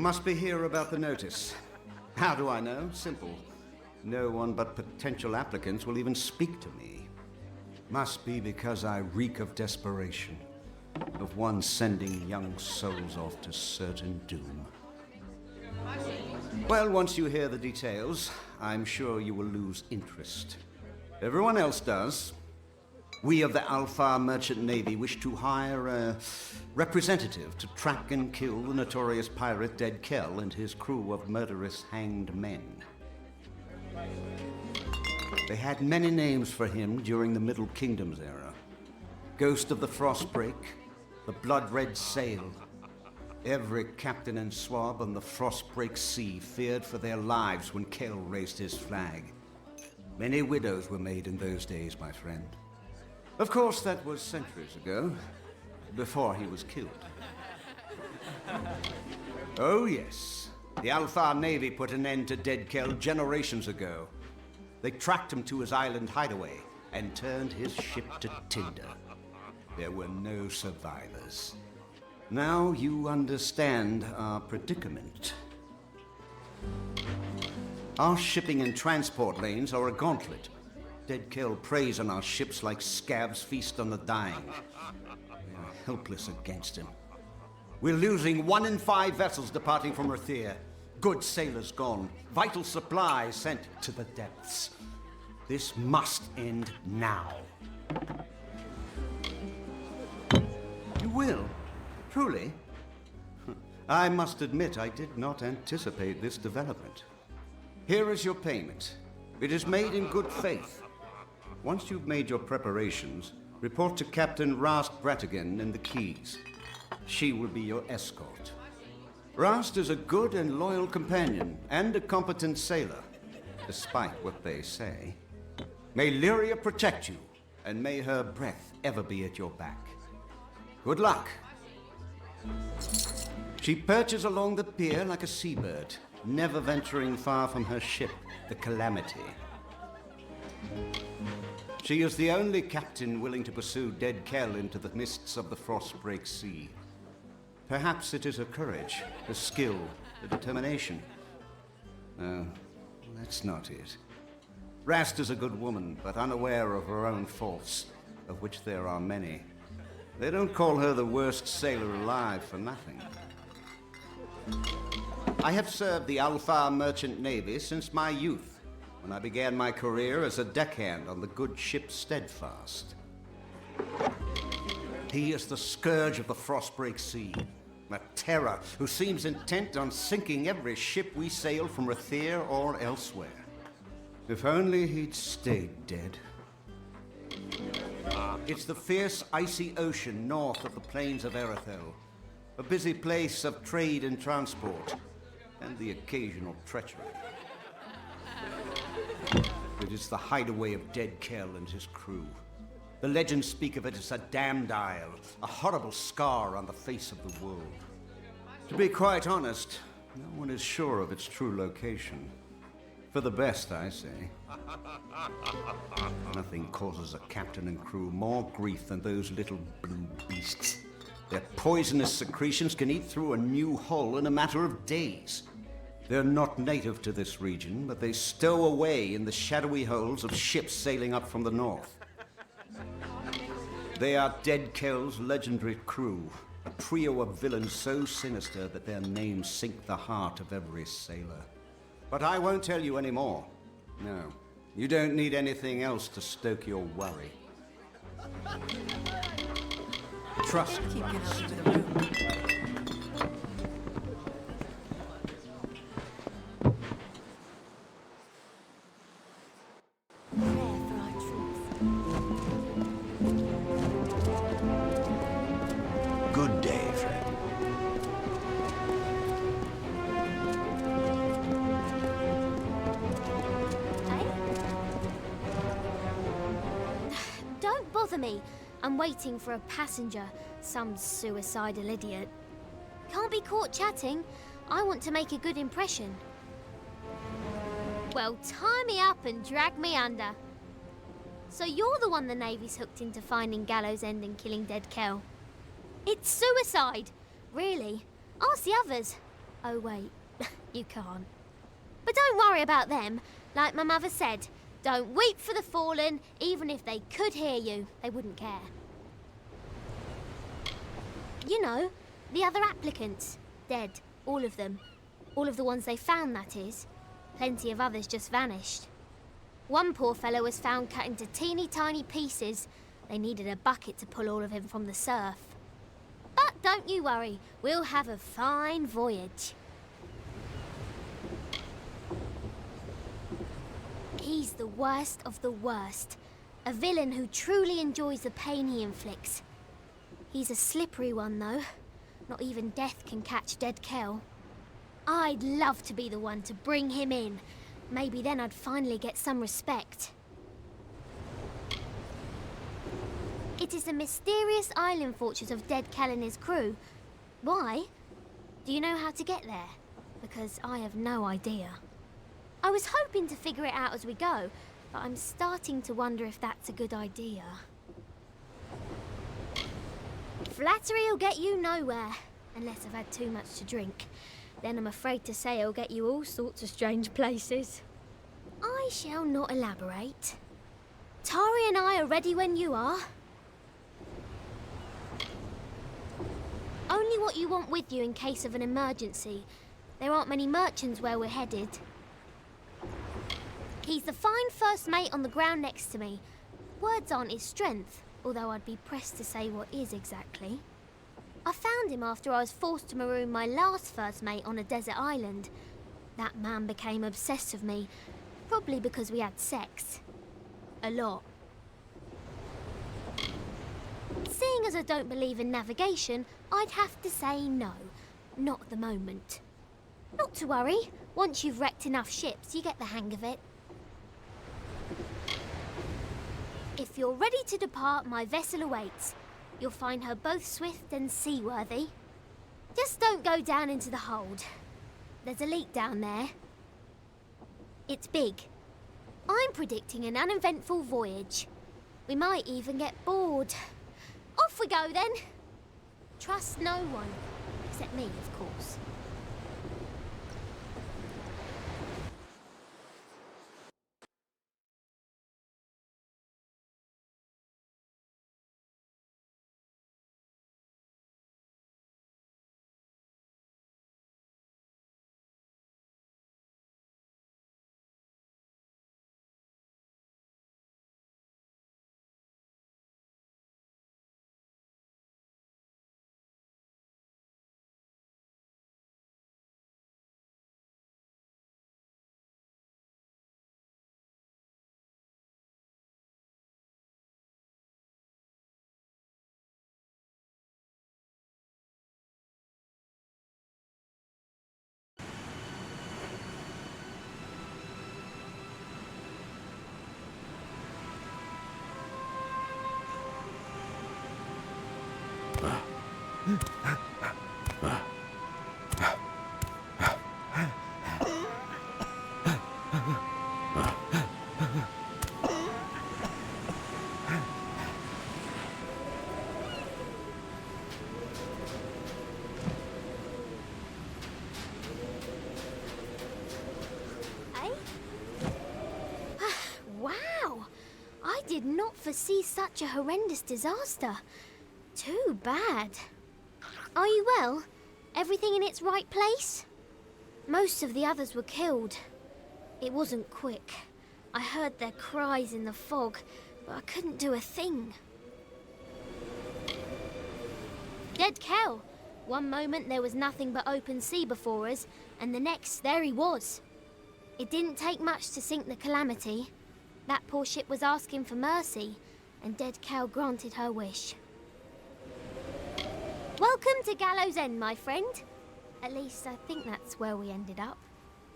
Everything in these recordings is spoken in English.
must be here about the notice. How do I know? Simple. No one but potential applicants will even speak to me. Must be because I reek of desperation, of one sending young souls off to certain doom. Well, once you hear the details, I'm sure you will lose interest. Everyone else does. We of the Alpha Merchant Navy wish to hire a representative to track and kill the notorious pirate Dead Kell and his crew of murderous hanged men. They had many names for him during the Middle Kingdoms era. Ghost of the Frostbreak, the Blood-Red Sail. Every captain and swab on the Frostbreak Sea feared for their lives when Kell raised his flag. Many widows were made in those days, my friend. Of course, that was centuries ago, before he was killed. Oh yes, the Alpha Navy put an end to Dead Kell generations ago. They tracked him to his island hideaway and turned his ship to tinder. There were no survivors. Now you understand our predicament. Our shipping and transport lanes are a gauntlet. Dead Kell preys on our ships like scabs feast on the dying. We are helpless against him. We're losing 1 in 5 vessels departing from Rathir. Good sailors gone. Vital supplies sent to the depths. This must end now. You will? Truly? I must admit I did not anticipate this development. Here is your payment. It is made in good faith. Once you've made your preparations, report to Captain Rast Bratigan in the Keys. She will be your escort. Rast is a good and loyal companion and a competent sailor, despite what they say. May Lyria protect you, and may her breath ever be at your back. Good luck. She perches along the pier like a seabird, never venturing far from her ship, the Calamity. She is the only captain willing to pursue Dead Kell into the mists of the Frostbreak Sea. Perhaps it is her courage, her skill, her determination. No, that's not it. Rast is a good woman, but unaware of her own faults, of which there are many. They don't call her the worst sailor alive for nothing. I have served the Alpha Merchant Navy since my youth, when I began my career as a deckhand on the good ship Steadfast. He is the scourge of the Frostbreak Sea, a terror who seems intent on sinking every ship we sail from Rathir or elsewhere. If only he'd stayed dead. It's the fierce, icy ocean north of the plains of Erethel, a busy place of trade and transport, and the occasional treachery. It is the hideaway of Dead Kell and his crew. The legends speak of it as a damned isle, a horrible scar on the face of the world. To be quite honest, no one is sure of its true location. For the best, I say. Nothing causes a captain and crew more grief than those little blue beasts. Their poisonous secretions can eat through a new hull in a matter of days. They're not native to this region, but they stow away in the shadowy holes of ships sailing up from the north. They are Dead Kell's legendary crew, a trio of villains so sinister that their names sink the heart of every sailor. But I won't tell you any more. No, you don't need anything else to stoke your worry. Trust me. Good day, friend. Don't bother me. I'm waiting for a passenger, some suicidal idiot. Can't be caught chatting. I want to make a good impression. Well, tie me up and drag me under. So you're the one the Navy's hooked into finding Gallows End and killing Dead Kell. It's suicide! Really? Ask the others. Oh, wait. You can't. But don't worry about them. Like my mother said, don't weep for the fallen. Even if they could hear you, they wouldn't care. You know, the other applicants. Dead. All of them. All of the ones they found, that is. Plenty of others just vanished. One poor fellow was found cut into teeny tiny pieces. They needed a bucket to pull all of him from the surf. But don't you worry, we'll have a fine voyage. He's the worst of the worst. A villain who truly enjoys the pain he inflicts. He's a slippery one, though. Not even death can catch Dead Kel. I'd love to be the one to bring him in. Maybe then I'd finally get some respect. It is the mysterious island fortress of Dead Kel and his crew. Why? Do you know how to get there? Because I have no idea. I was hoping to figure it out as we go, but I'm starting to wonder if that's a good idea. Flattery'll get you nowhere, unless I've had too much to drink. Then I'm afraid to say it'll get you all sorts of strange places. I shall not elaborate. Tari and I are ready when you are. Only what you want with you in case of an emergency. There aren't many merchants where we're headed. He's the fine first mate on the ground next to me. Words aren't his strength, although I'd be pressed to say what is exactly. I found him after I was forced to maroon my last first mate on a desert island. That man became obsessed with me, probably because we had sex. A lot. Seeing as I don't believe in navigation, I'd have to say no. Not at the moment. Not to worry. Once you've wrecked enough ships, you get the hang of it. If you're ready to depart, my vessel awaits. You'll find her both swift and seaworthy. Just don't go down into the hold. There's a leak down there. It's big. I'm predicting an uneventful voyage. We might even get bored. Off we go then. Trust no one. Except me, of course. Wow! I did not foresee such a horrendous disaster. Too bad. Are you well? Everything in its right place? Most of the others were killed. It wasn't quick. I heard their cries in the fog, but I couldn't do a thing. Dead Kel. One moment there was nothing but open sea before us, and the next there he was. It didn't take much to sink the Calamity. That poor ship was asking for mercy, and Dead Kel granted her wish. Welcome to Gallows End, my friend. At least I think that's where we ended up.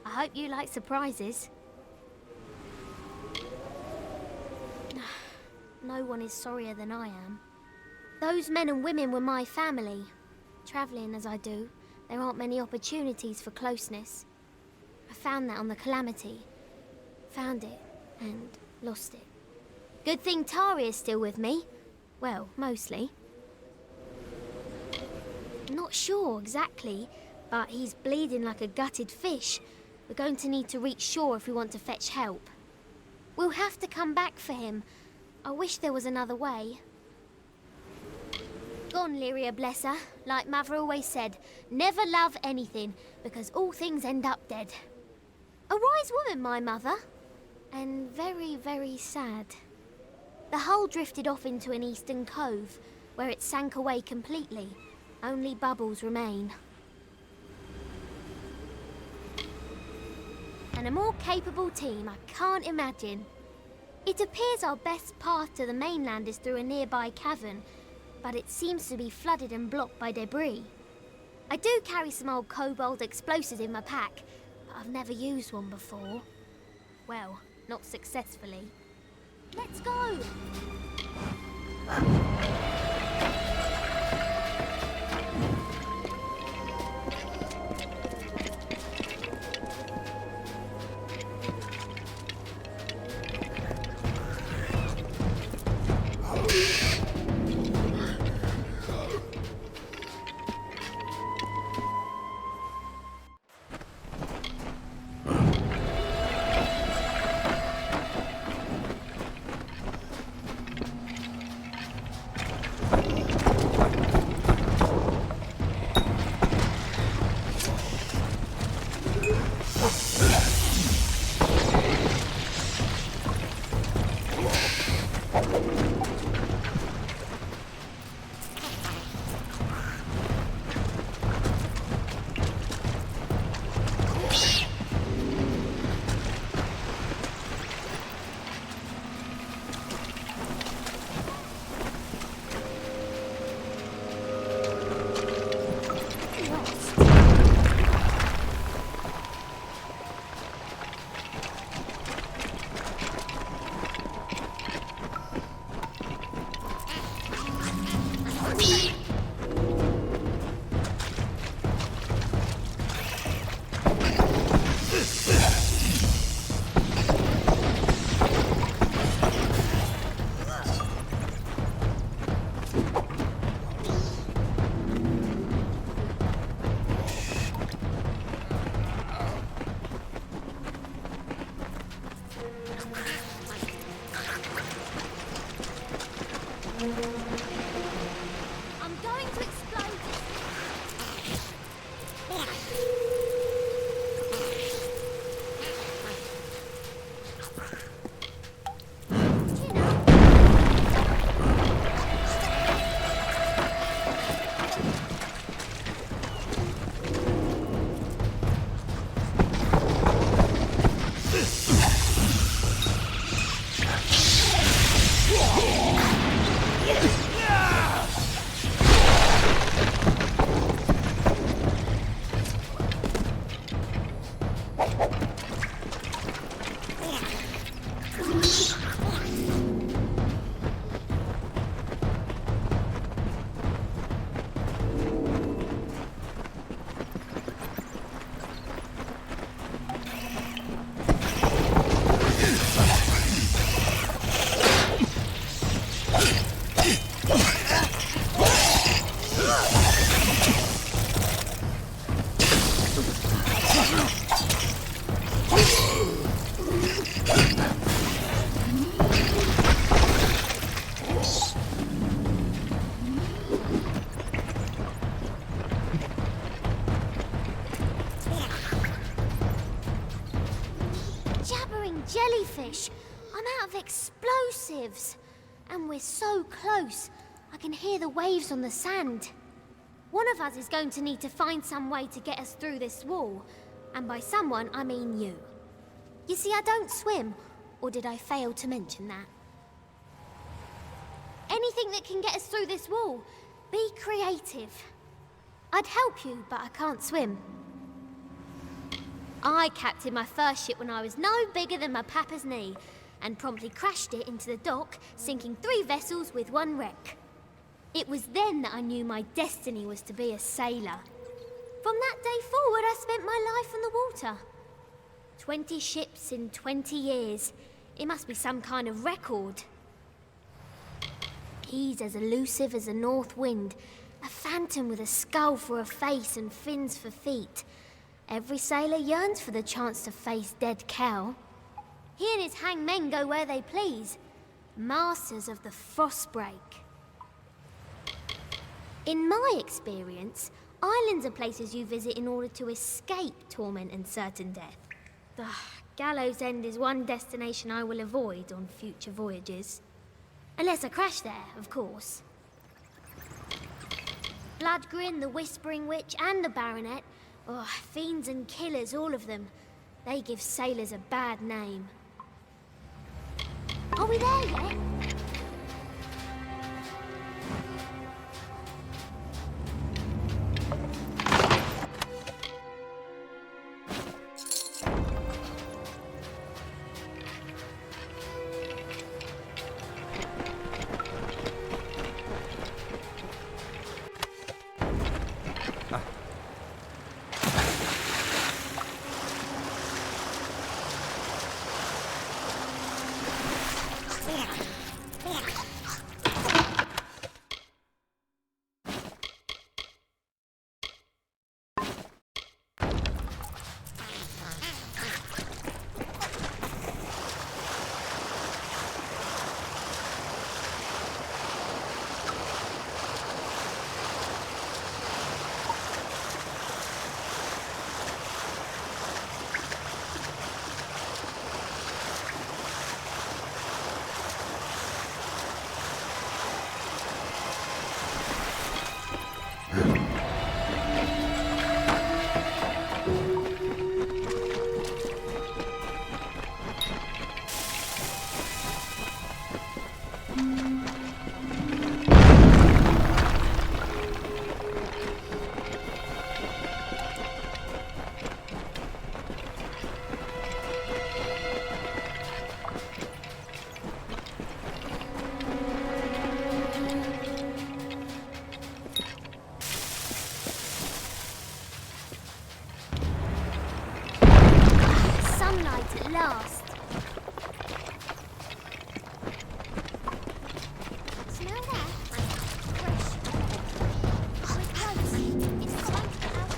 I hope you like surprises. No one is sorrier than I am. Those men and women were my family. Travelling as I do, there aren't many opportunities for closeness. I found that on the Calamity. Found it and lost it. Good thing Tari is still with me. Well, mostly. Not sure exactly, But he's bleeding like a gutted fish. We're going to need to reach shore if we want to fetch help. We'll have to come back for him. I wish there was another way. Gone, Lyria, bless her. Like Mother always said, never love anything, because all things end up dead. A wise woman, my mother. And very, very sad. The hull drifted off into an eastern cove, where it sank away completely. Only bubbles remain. And a more capable team I can't imagine. It appears our best path to the mainland is through a nearby cavern, but it seems to be flooded and blocked by debris. I do carry some old kobold explosives in my pack, but I've never used one before. Well, not successfully. Let's go! I'm going to explode jellyfish! I'm out of explosives! And we're so close, I can hear the waves on the sand. One of us is going to need to find some way to get us through this wall. And by someone, I mean you. You see, I don't swim, or did I fail to mention that? Anything that can get us through this wall, be creative. I'd help you, but I can't swim. I captained my first ship when I was no bigger than my papa's knee, and promptly crashed it into the dock, sinking 3 vessels with 1 wreck. It was then that I knew my destiny was to be a sailor. From that day forward, I spent my life on the water. 20 ships in 20 years. It must be some kind of record. He's as elusive as a north wind, A phantom with a skull for a face and fins for feet. Every sailor yearns for the chance to face dead Kel. He and his hangmen go where they please, masters of the Frostbreak. In my experience, islands are places you visit in order to escape torment and certain death. The Gallows End is one destination I will avoid on future voyages. Unless I crash there, of course. Bloodgrin, the Whispering Witch, and the Baronet. Oh, fiends and killers, all of them. They give sailors a bad name. Are we there yet? At last. Smell that? Fresh. We're close. It's time to get out.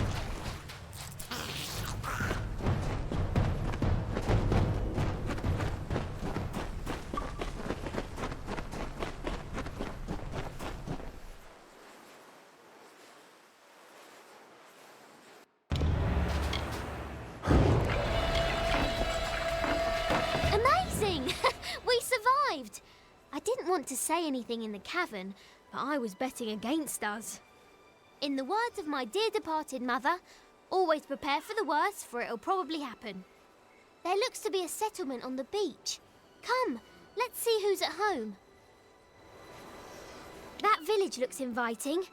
We survived! I didn't want to say anything in the cavern, but I was betting against us. In the words of my dear departed mother, always prepare for the worst, for it'll probably happen. There looks to be a settlement on the beach. Come, let's see who's at home. That village looks inviting.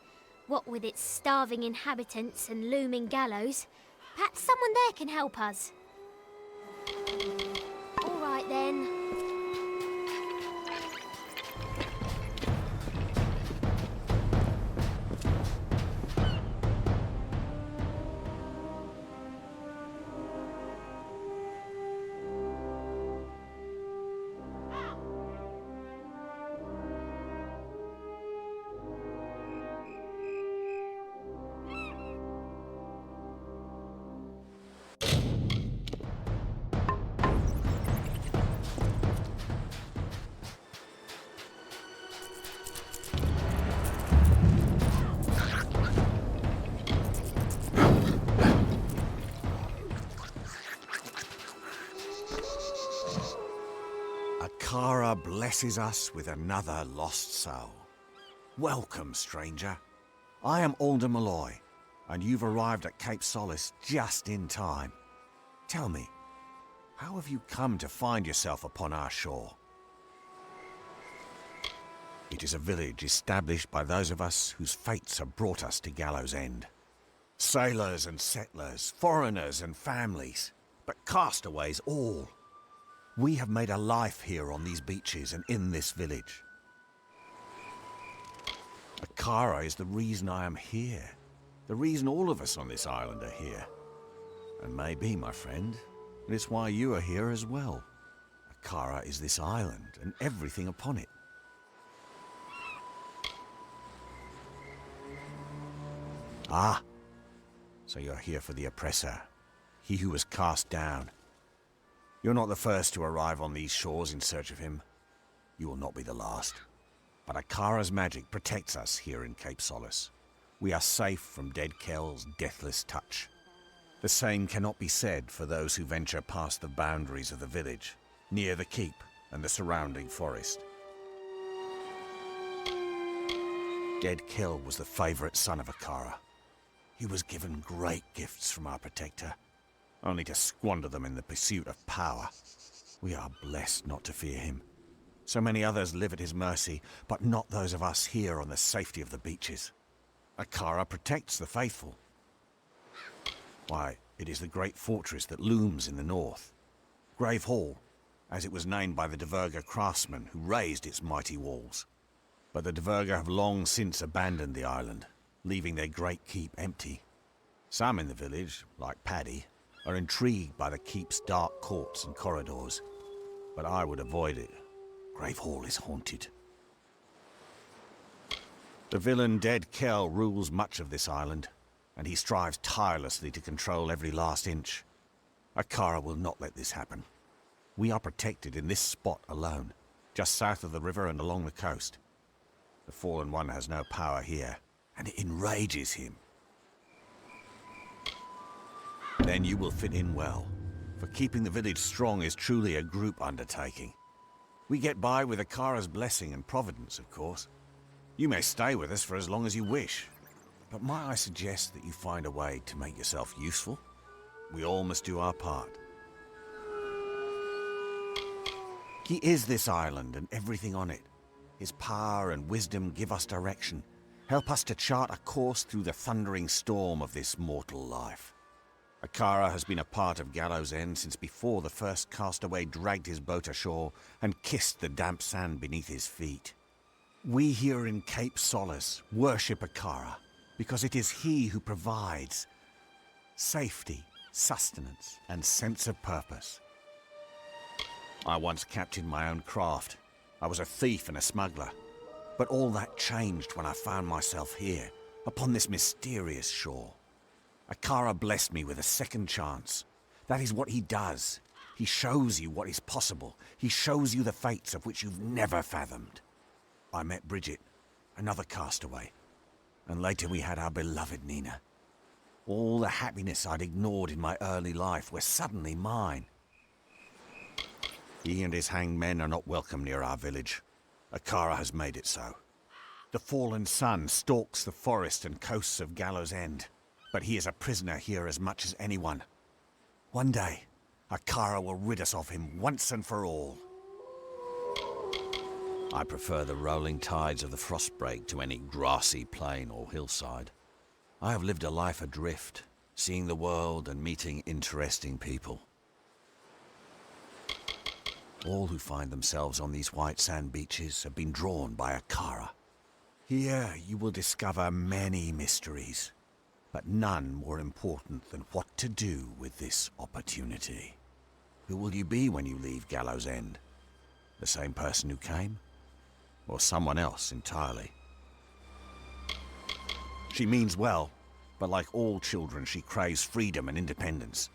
What with its starving inhabitants and looming gallows. Perhaps someone there can help us. All right then. Kara blesses us with another lost soul. Welcome, stranger. I am Alder Malloy, and you've arrived at Cape Solace just in time. Tell me, how have you come to find yourself upon our shore? It is a village established by those of us whose fates have brought us to Gallows End. Sailors and settlers, foreigners and families, but castaways all. We have made a life here on these beaches and in this village. But Kara is the reason I am here. The reason all of us on this island are here. And maybe, my friend, it's why you are here as well. Kara is this island and everything upon it. Ah, so you're here for the oppressor, he who was cast down. You're not the first to arrive on these shores in search of him. You will not be the last. But Akara's magic protects us here in Cape Solace. We are safe from Dead Kell's deathless touch. The same cannot be said for those who venture past the boundaries of the village, near the keep and the surrounding forest. Dead Kell was the favorite son of Akara. He was given great gifts from our protector, only to squander them in the pursuit of power. We are blessed not to fear him. So many others live at his mercy, but not those of us here on the safety of the beaches. Akara protects the faithful. Why, it is the great fortress that looms in the north. Grave Hall, as it was named by the Diverga craftsmen who raised its mighty walls. But the Diverga have long since abandoned the island, leaving their great keep empty. Some in the village, like Paddy, are intrigued by the keep's dark courts and corridors. But I would avoid it. Grave Hall is haunted. The villain Dead Kell rules much of this island, and he strives tirelessly to control every last inch. Akara will not let this happen. We are protected in this spot alone, just south of the river and along the coast. The Fallen One has no power here, and it enrages him. Then you will fit in well, for keeping the village strong is truly a group undertaking. We get by with Akara's blessing and providence, of course. You may stay with us for as long as you wish, but might I suggest that you find a way to make yourself useful? We all must do our part. He is this island and everything on it. His power and wisdom give us direction, help us to chart a course through the thundering storm of this mortal life. Akara has been a part of Gallows End since before the first castaway dragged his boat ashore and kissed the damp sand beneath his feet. We here in Cape Solace worship Akara because it is he who provides safety, sustenance, and sense of purpose. I once captained my own craft. I was a thief and a smuggler. But all that changed when I found myself here, upon this mysterious shore. Akara blessed me with a second chance. That is what he does. He shows you what is possible. He shows you the fates of which you've never fathomed. I met Bridget, another castaway, and later we had our beloved Nina. All the happiness I'd ignored in my early life were suddenly mine. He and his hanged men are not welcome near our village. Akara has made it so. The fallen sun stalks the forest and coasts of Gallows End, but he is a prisoner here as much as anyone. One day, Akara will rid us of him once and for all. I prefer the rolling tides of the Frostbreak to any grassy plain or hillside. I have lived a life adrift, seeing the world and meeting interesting people. All who find themselves on these white sand beaches have been drawn by Akara. Here you will discover many mysteries, but none more important than what to do with this opportunity. Who will you be when you leave Gallows End? The same person who came? Or someone else entirely? She means well, but like all children, she craves freedom and independence.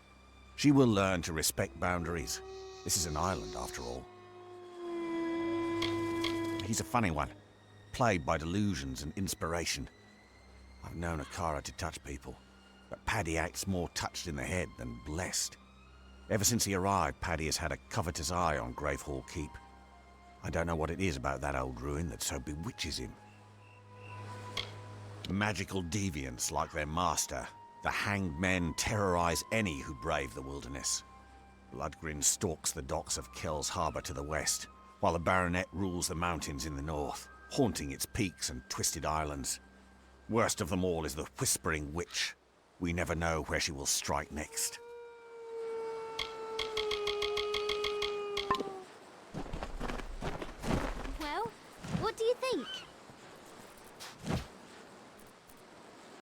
She will learn to respect boundaries. This is an island, after all. He's a funny one, plagued by delusions and inspiration. I've known Akara to touch people, but Paddy acts more touched in the head than blessed. Ever since he arrived, Paddy has had a covetous eye on Grave Hall Keep. I don't know what it is about that old ruin that so bewitches him. Magical deviants like their master, the hanged men terrorize any who brave the wilderness. Bloodgrin stalks the docks of Kell's Harbour to the west, while the Baronet rules the mountains in the north, haunting its peaks and twisted islands. Worst of them all is the Whispering Witch. We never know where she will strike next.